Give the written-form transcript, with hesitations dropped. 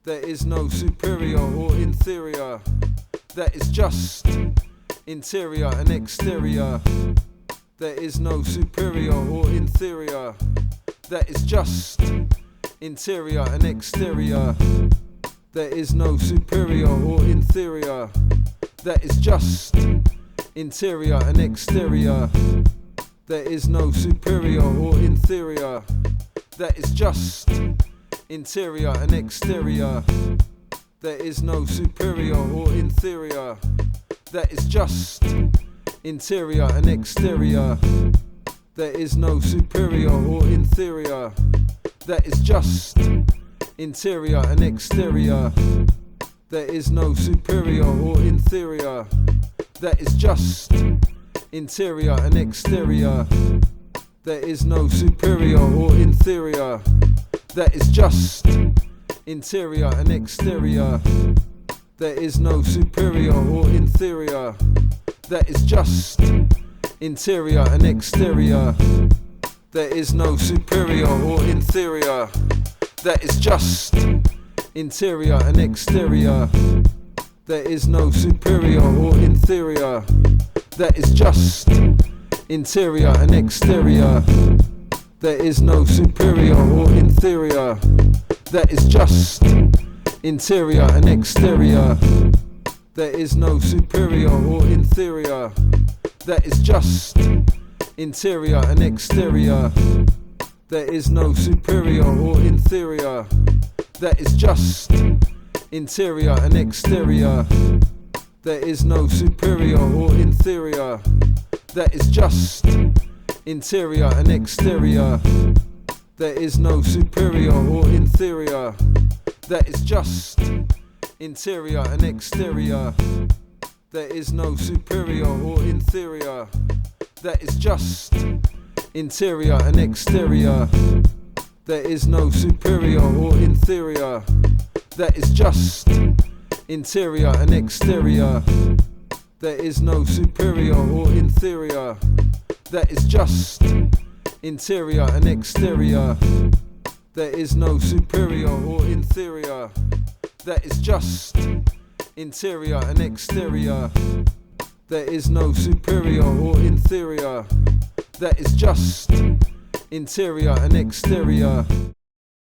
There is no superior or inferior. That is just interior and exterior. There is no superior or inferior. That is just interior and exterior. There is no superior or inferior. That is just interior and exterior. There is no superior or inferior. That is just interior and exterior. There is no superior or inferior. That is just interior and exterior. There is no superior or inferior. That is just interior and exterior. There is no superior or inferior. That is just interior and exterior. There is no superior or inferior. That is just interior and exterior. There is no superior or inferior. That is just interior and exterior. There is no superior or inferior. That is just interior and exterior. There is no superior or inferior. That is just interior and exterior. There is no superior or inferior. That is just interior and exterior. There is no superior or inferior. That is just interior and exterior. There is no superior or inferior. That is just interior and exterior. There is no superior or inferior. That is just interior and exterior. There is no superior or inferior. That is just interior and exterior. There is no superior or inferior. That is just interior and exterior. There is no superior or inferior. That is just interior and exterior. There is no superior or inferior. That is just interior and exterior. There is no superior or inferior. That is just interior and exterior. There is no superior or inferior. That is just interior and exterior.